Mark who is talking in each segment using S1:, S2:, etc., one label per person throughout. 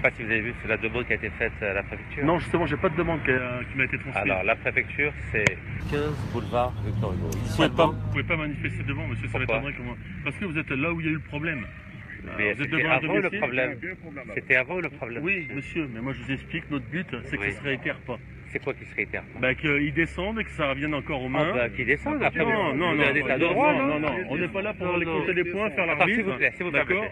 S1: pas si vous avez vu, c'est la demande qui a été faite à la préfecture.
S2: Non, justement, j'ai pas de demande qui m'a été transmise.
S1: Alors, la préfecture, c'est 15 boulevard Victor Hugo.
S2: Vous pouvez pas manifester devant, monsieur, ça
S1: Pourquoi?
S2: m'étonnerait comment. Parce que vous êtes là où il y a eu le problème.
S1: Mais
S2: Vous êtes
S1: c'était
S2: devant un
S1: avant le
S2: domicile.
S1: problème. C'était avant le problème.
S2: Oui, monsieur, mais moi je vous explique, notre but, c'est que
S1: Oui.
S2: ça se réitère pas.
S1: C'est quoi qui se réitère?
S2: Bah, qu'ils descendent et que ça revienne encore aux mains.
S1: Ah bah, qui descendent après.
S2: Non, non,
S1: vous avez un état de droit,
S2: non, non, on n'est pas là pour aller compter des points, faire
S1: Attends, s'il
S2: l'arbitre.
S1: vous plaît, s'il vous plaît.
S2: D'accord,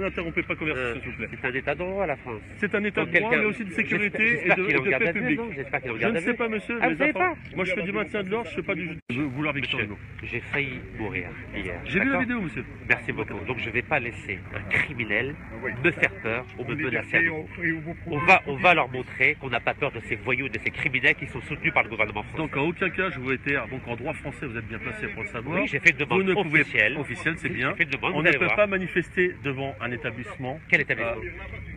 S2: n'interrompez pas la conversation, s'il vous plaît.
S1: C'est un état de droit, la France.
S2: C'est un état de droit, mais aussi de sécurité et de paix publique.
S1: J'espère qu'il
S2: Je
S1: regarde
S2: ne sais pas, monsieur,
S1: Ah,
S2: mais
S1: vous savez pas?
S2: moi je fais du maintien de l'ordre, je fais pas du vouloir Victor Hugo.
S1: J'ai failli mourir hier.
S2: J'ai vu la
S1: D'accord?
S2: vidéo, monsieur.
S1: Merci beaucoup. Donc je ne vais pas laisser un criminel me faire peur ou me menacer à nouveau. On va leur montrer qu'on n'a pas peur de ces voyous, de ces criminels qui sont soutenus par le gouvernement français.
S2: Donc en aucun cas je vous réitère, donc en droit français vous êtes bien placé pour le savoir.
S1: Oui, j'ai fait une demande
S2: vous ne pouvez
S1: officielle.
S2: c'est bien.
S1: J'ai fait une demande,
S2: On
S1: vous
S2: ne
S1: allez
S2: peut
S1: voir.
S2: pas manifester devant un établissement.
S1: Quel établissement?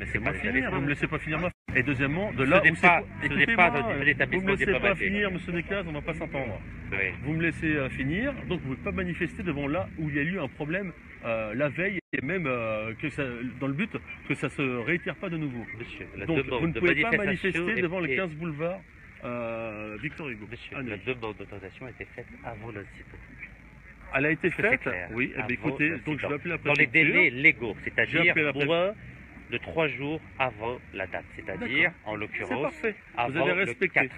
S2: Laissez-moi
S1: pas
S2: finir,
S1: l'établissement.
S2: vous me laissez pas finir ma. Et deuxièmement, de là
S1: n'est
S2: où
S1: pas-
S2: c'est.
S1: ce n'est pas
S2: Écoutez-moi,
S1: un établissement
S2: vous me laissez pas
S1: diplomatique.
S2: finir, monsieur Descazes, on va pas s'entendre.
S1: Oui.
S2: Vous me laissez finir, donc vous ne pouvez pas manifester devant là où il y a eu un problème la veille et même dans le but que ça se réitère pas de nouveau.
S1: Monsieur, la
S2: Donc
S1: demande
S2: vous ne
S1: de
S2: pouvez pas
S1: manifestation
S2: manifester devant le
S1: est-
S2: 15 boulevard Victor Hugo.
S1: Monsieur,
S2: Ah, non.
S1: la demande d'autorisation a été faite avant l'incident.
S2: Elle a été
S1: Est-ce que c'est
S2: faite.
S1: clair?
S2: Oui, eh bien,
S1: Avant
S2: écoutez,
S1: l'incident.
S2: donc je vais appeler la
S1: Dans les
S2: préfecture.
S1: délais légaux,
S2: J'ai
S1: c'est-à-dire
S2: appelé la préfecture.
S1: moins de 3 jours avant la date, c'est-à-dire en
S2: C'est
S1: l'occurrence
S2: parfait. Vous
S1: avant
S2: avez
S1: le
S2: respecté.
S1: 4.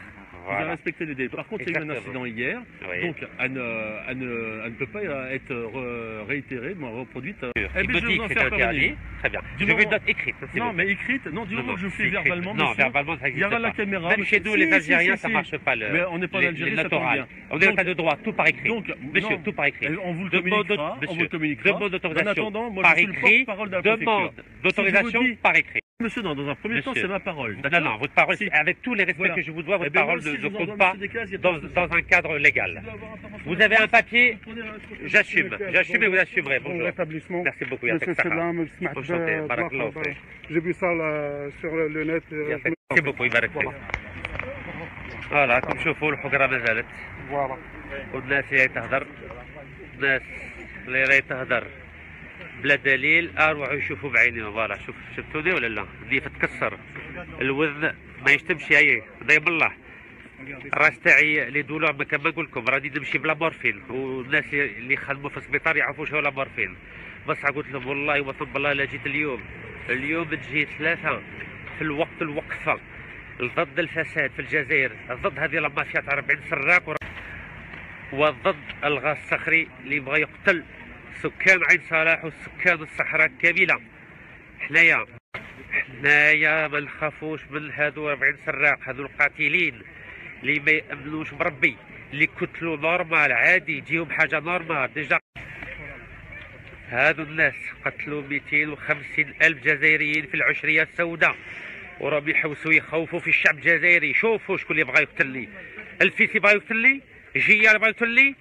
S2: Vous avez
S1: Voilà.
S2: respecté les délais. Par contre, il y a eu un
S1: Exactement.
S2: incident hier,
S1: Oui.
S2: donc elle ne peut pas être réitérée, reproduite. Eh
S1: Il
S2: bien,
S1: me
S2: je
S1: dit
S2: vais vous en
S1: que c'est
S2: faire
S1: interdit.
S2: parvenir.
S1: Très bien.
S2: Du
S1: Je veux
S2: moment-
S1: une note écrite. s'il
S2: Non,
S1: vous plaît.
S2: mais écrite, non, du moment que je vous fais
S1: c'est écrit.
S2: verbalement,
S1: Non,
S2: monsieur,
S1: verbalement, ça
S2: il y
S1: n'existe
S2: aura la
S1: pas.
S2: caméra.
S1: Même
S2: monsieur.
S1: chez nous, les
S2: Si,
S1: Algériens,
S2: si,
S1: ça
S2: si.
S1: marche pas.
S2: Mais on n'est pas en Algérie, ça tombe
S1: notoral.
S2: bien.
S1: On est en
S2: Donc-
S1: état de droit, tout par écrit.
S2: Donc,
S1: Monsieur,
S2: non,
S1: tout par écrit.
S2: on vous le
S1: Demande
S2: communiquera.
S1: monsieur,
S2: On vous le communiquera.
S1: demande d'autorisation
S2: En attendant, moi,
S1: par
S2: je suis le
S1: écrit.
S2: porte-parole de la
S1: Demande
S2: préfecture.
S1: d'autorisation
S2: Si je vous dis-
S1: par écrit.
S2: Monsieur, non, dans un premier temps,
S1: Monsieur.
S2: c'est ma parole.
S1: Non, non, votre parole,
S2: Si.
S1: avec tous les respects
S2: Voilà.
S1: que je vous dois, votre
S2: Eh ben,
S1: parole
S2: moi aussi,
S1: ne
S2: je vous
S1: compte
S2: envoie
S1: pas
S2: monsieur Descazes, il y a pas de souci.
S1: dans un cadre légal. Vous avez un papier, j'assume et vous assumerez. Bonjour.
S3: rétablissement.
S1: Merci beaucoup.
S3: Monsieur
S1: Yafek Saha.
S3: Salam,
S1: Enchanté. Barakallahu fik.
S3: j'ai vu ça sur le net.
S1: Yafek. Merci beaucoup. يبارك فيك. فوالا راكم تشوفوا الحقره ما زالت
S3: Voilà.
S1: والناس اللي تهدر الناس اللي راهي تهدر بلا دليل اروحوا يشوفوا بعينيهم. فوالا شفتوني ولا لا؟ النيف تكسر الوذن ما يشتمش هاي دايم الله الراس تاعي اللي دولار ما كما نقول لكم راني نمشي بلا مورفين والناس اللي يخدموا في السبيطار يعرفوا شو لا مورفين. بصح قلت لهم والله وثم بالله لا جيت اليوم تجي 3 في الوقت الوقفه ضد الفساد في الجزائر ضد هذه المافيا تاع 40 سراق وضد الغاز الصخري اللي بغى يقتل سكان عين صلاح والسكان الصحراء كامله. حنايا ما نخافوش من هذو 40 سراق، هذو القاتلين اللي ما يامنوش بربي، اللي كتلوا نورمال عادي يجيهم حاجه نورمال. ديجا هذو الناس قتلوا 250 ألف جزائريين في العشرية السوداء وراهم يحوسوا يخوفوا في الشعب الجزائري. شوفوا شكون اللي بغى يقتلني، الفيسي بغى يقتلني، جيار بغى يقتلني،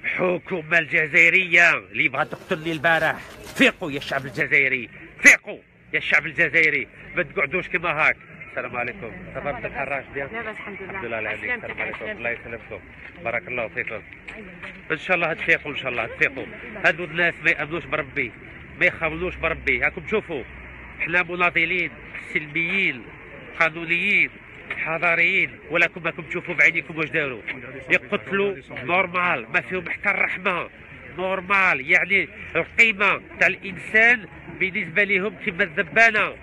S1: الحكومة الجزائرية اللي بغات تقتلني البارح. فيقوا يا الشعب الجزائري، فيقوا يا الشعب الجزائري، ما تقعدوش كما هاك. السلام عليكم. صبرت الحراج بيان؟
S4: لاباس الحمد لله.
S1: الحمد لله على عينيك. السلام عليكم.
S4: سلامتك.
S1: الله يسلمكم. بارك الله فيكم. ان شاء الله تفيقوا، ان شاء الله تفيقوا. هادو الناس ما يامنوش بربي، ما يخافوش بربي. هاكم تشوفوا حنا مناضلين سلميين قانونيين حضاريين، ولكم راكم تشوفوا بعينيكم واش داروا. يقتلوا نورمال، ما فيهم حتى الرحمه. نورمال يعني القيمه تاع الانسان بالنسبه لهم كما الذبانه.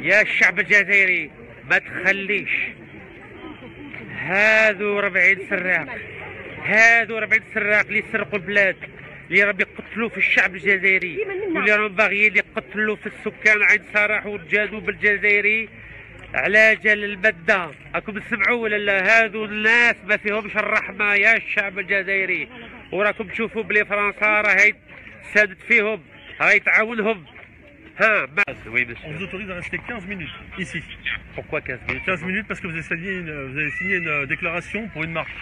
S1: يا الشعب الجزائري ما تخليش هذو 40 سراق، هذو 40 سراق اللي سرقوا البلاد، اللي راهم يقتلوا في الشعب الجزائري واللي راهم باغيين يقتلوا في السكان عين صراح والجنوب الجزائري على جال المادة. راكم تسمعوا ولا لا؟ هذو الناس ما فيهمش الرحمة يا الشعب الجزائري، وراكم تشوفوا بلي فرنسا راهي سادت فيهم، راهي تعاونهم. ها oui, monsieur.
S2: On vous autorise à rester 15 minutes ici.
S1: Pourquoi 15 minutes?
S2: 15 minutes parce que vous avez signé une déclaration pour une marche.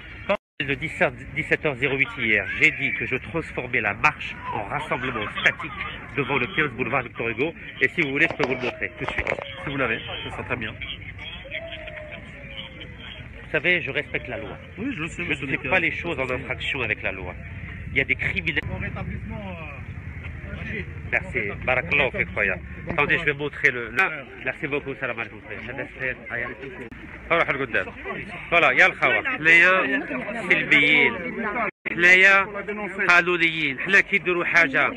S1: Le 17h08 hier, j'ai dit que je transformais la marche en rassemblement statique devant le 15 boulevard Victor Hugo. Et si vous voulez, je peux vous le montrer tout de suite.
S2: Si vous l'avez, ce sera très bien.
S1: Vous savez, je respecte la loi.
S2: Oui, je le sais.
S1: Je ne fais pas les choses en infraction avec la loi. Il y a des criminels. Merci. Barakallahu fik خويا. Attendez, je vais montrer le. Merci beaucoup. Salam alaikum خويا. روح لقدام. فوالا يا الخوات حنايا سلميين، حنايا قانونيين، حنا كي نديروا حاجه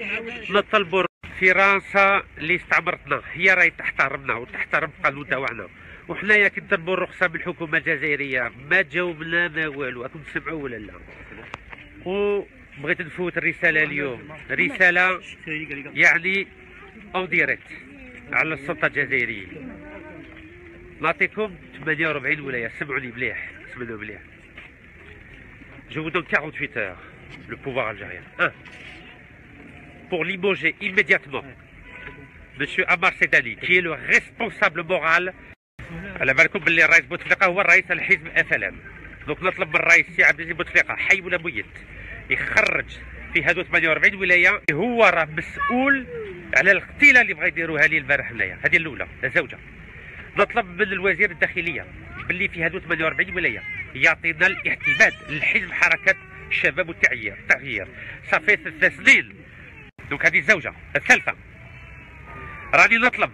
S1: نطلبوا فرنسا اللي استعمرتنا هي راهي تحترمنا وتحترم القانون تاعنا، وحنايا كي نطلبوا الرخصه من الحكومه الجزائريه ما جاوبنا ما والو، راكم تسمعوا ولا لا؟ وبغيت نفوت الرساله اليوم، رساله يعني اون ديريكت على السلطه الجزائريه. نعطيكم 48 ولايه، سمعوني مليح، سمعوني مليح. Je vous donne 48 heures, le pouvoir algérien. 1. Pour limoger immédiatement M. Ammar Sedani, qui est le responsable moral. على بالكم باللي الرئيس بوتفليقه هو الرئيس الحزب FLN. دونك نطلب من الرئيس سي عبد العزيز بوتفليقه حي ولا ميت يخرج في هذو 48 ولايه، هو راه مسؤول على القتيله اللي بغا يديروها لي البارح هنايا. هذه الاولى الزوجه. نطلب من الوزير الداخليه باللي في هذو 48 ولايه يعطينا الاعتماد للحزب حركه الشباب والتغيير. صافي 3 سنين. دونك هذه الزوجه. الثالثه راني نطلب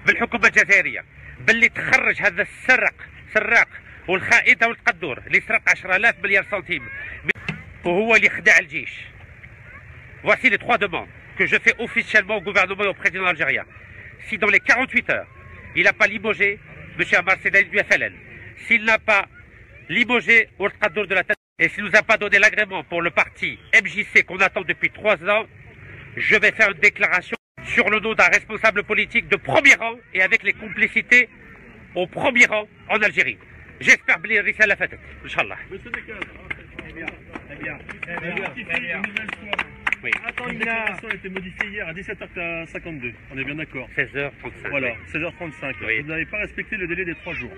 S1: بالحكومه الجزائريه باللي تخرج هذا السراق والخائن والتقدور اللي سرق 10,000 مليار سنتيم وهو اللي خدع الجيش. Voici les 3 demandes que je fais officiellement au gouvernement et au président algérien. Si dans les 48 heures, il n'a pas limogé M. Ammar Sedani du FLN, s'il n'a pas limogé au Tqaddour de la tête, et s'il ne nous a pas donné l'agrément pour le parti MJC qu'on attend depuis 3 ans, je vais faire une déclaration sur le nom d'un responsable politique de premier rang et avec les complicités au premier rang en Algérie. J'espère que Rissala Fatet, Inch'Allah. Oui.
S2: La déclaration a été modifiée hier à 17h52, on est bien d'accord.
S1: 16h35.
S2: Voilà, 16h35.
S1: Oui.
S2: Vous n'avez pas respecté le délai des 3 jours.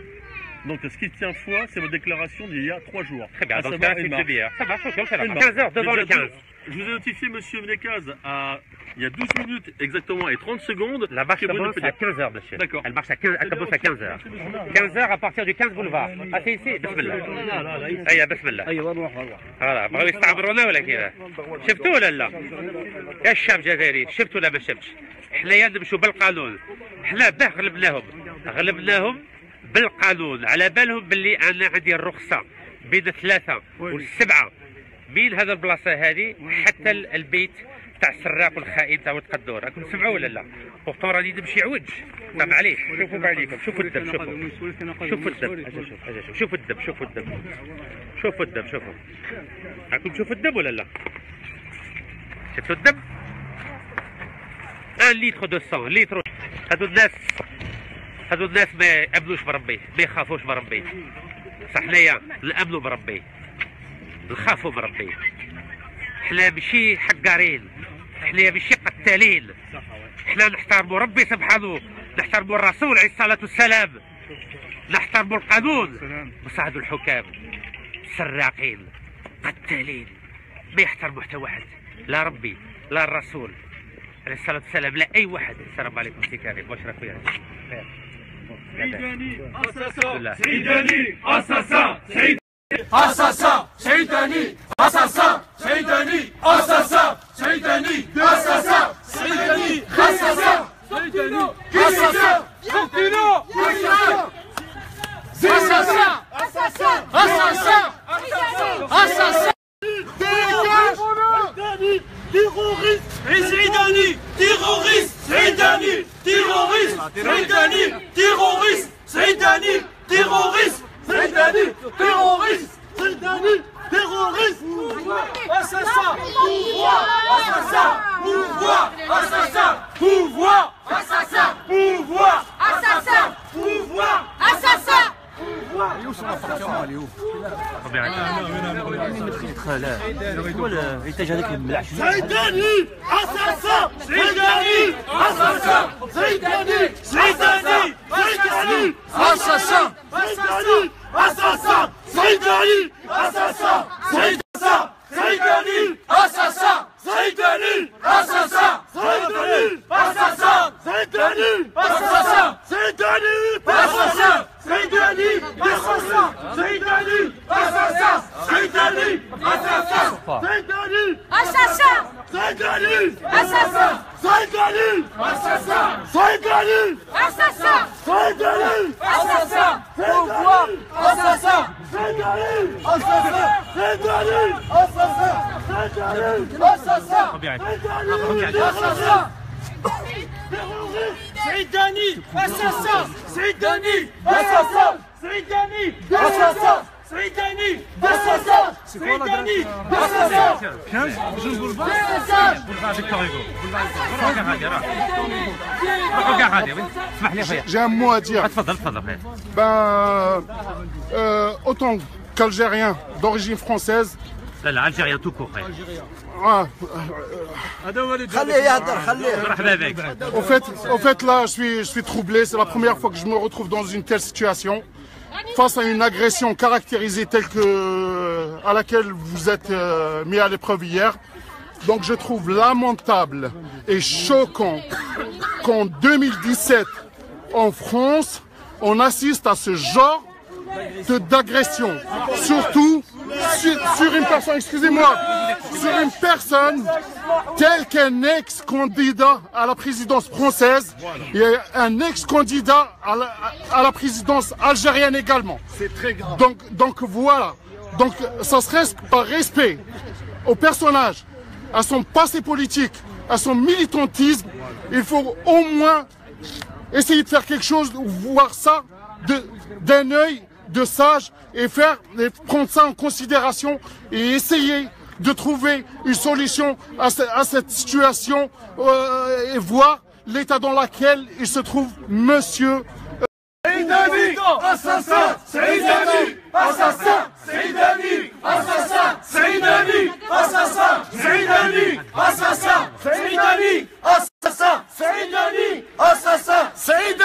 S2: Donc ce qui tient foi, c'est votre déclaration d'il y a 3 jours.
S1: Très bien,
S2: À
S1: donc
S2: savoir
S1: là, c'est
S2: une
S1: une
S2: marche.
S1: demi-heure. Ça marche, ok, ça va.
S2: Une marche.
S1: 15h devant le 15.
S2: Je vous ai notifié, monsieur Mnekaz, il y a 12 minutes exactement et 30 secondes.
S1: La marche
S2: que Bruno
S1: commence à
S2: Pédia-
S1: 15h, monsieur.
S2: D'accord.
S1: Elle marche à 15, elle commence à 15h. 15h à partir du 15 boulevard. Ah, c'est ici. Bismillah. أيوة bismillah. voilà بغاو يستعمرونا ولا كيفاه؟ شفتوا ولا لا؟ يا الشعب الجزائري شفتوا ولا ما شفتش؟ حنايا نمشوا بالقانون، حنا باه غلبناهم بالقانون، على بالهم باللي انا عندي الرخصه بين 3 و7 من هذا البلاصه هذه حتى البيت تاع السراق والخائن تاع التقدور. راكم تسمعوا ولا لا؟ بورتون راني نمشي عوج. طب معليش، شوفوا بعينيكم، شوفوا الدم، شوفوا الدم، شوفوا الدم، شوفوا الدم، شوفوا الدم، شوفوا. راكم تشوفوا الدم ولا لا؟ شفتوا الدم؟ 1 لتر دو سون، لتر. هادو الناس ما يامنوش بربي، ما يخافوش بربي. صح حنايا نامنوا بربي، نخافوا بربي. حنا ماشي حقارين، حنا ماشي قتالين، حنا نحترموا ربي سبحانه، نحترموا الرسول عليه الصلاة والسلام، نحترموا القانون. بصح هادو الحكام سراقين قتالين ما يحترموا حتى واحد، لا ربي لا الرسول عليه الصلاة والسلام لا أي واحد. السلام عليكم سي كريم، واش راك خويا؟
S4: سيداني أساسا، سيداني أساسا، أساسا، سيداني أساسا، سيداني أساسا، سيداني أساسا، سيداني أساسا، سيداني أساسا، سيداني أساسا، أساسا، أساسا، أساسا. Terroriste, Seyidani, terroriste, Seyidani, terroriste, Seyidani, terroriste, Seyidani, terroriste, Seyidani, terroriste, Seyidani, terroriste, assassin, pouvoir, assassin, pouvoir, assassin, pouvoir, assassin, pouvoir, assassin, pouvoir, assassin. سيداني أساسا، سيداني أساسا، سيداني، سيداني، سيداني أساسا، سيداني أساسا، سيداني أساسا، سيداني أساسا، سيداني أساسا، سيداني أساسا، سيداني أساسا، سيداني أساسا، سيداني أساسا، سيداني أساسا، سيداني أساسا، سيداني أساسا، Saïdani, assassin, Saïdani, assassin, Saïdani, assassin, Saïdani, assassin, pouvoir, assassin, Saïdani, assassin, Saïdani, assassin, Saïdani, assassin, Saïdani, assassin. Saïdani, assassin, Saïdani, assassin, Saïdani, assassin, Saïdani, assassin, Saïdani, assassin.
S1: 15 boulevard Victor Hugo.
S3: J'ai un mot à dire. Ben, autant qu'Algérien d'origine française.
S1: لا لا الجيريان تو كور
S3: Au fait là je suis troublé, c'est la première fois que je me retrouve dans une telle situation face à une agression caractérisée telle que à laquelle vous êtes mis à l'épreuve hier. Donc je trouve lamentable et choquant qu'en 2017 en France on assiste à ce genre d'agression, surtout sur une personne, excusez-moi, sur une personne telle qu'un ex-candidat à la présidence française et un ex-candidat à la présidence algérienne également. C'est très grave. Donc voilà, donc ça serait par respect au personnage, à son passé politique, à son militantisme, il faut au moins essayer de faire quelque chose, voir ça d'un œil de sage et prendre ça en considération et essayer de trouver une solution à cette situation et voir l'état dans lequel il se trouve monsieur.
S4: Saïdani, assassin, Saïdani, assassin, Saïdani, assassin, Saïdani, assassin, Saïdani, assassin, Saïdani, assassin, Saïdani, assassin, Saïdani.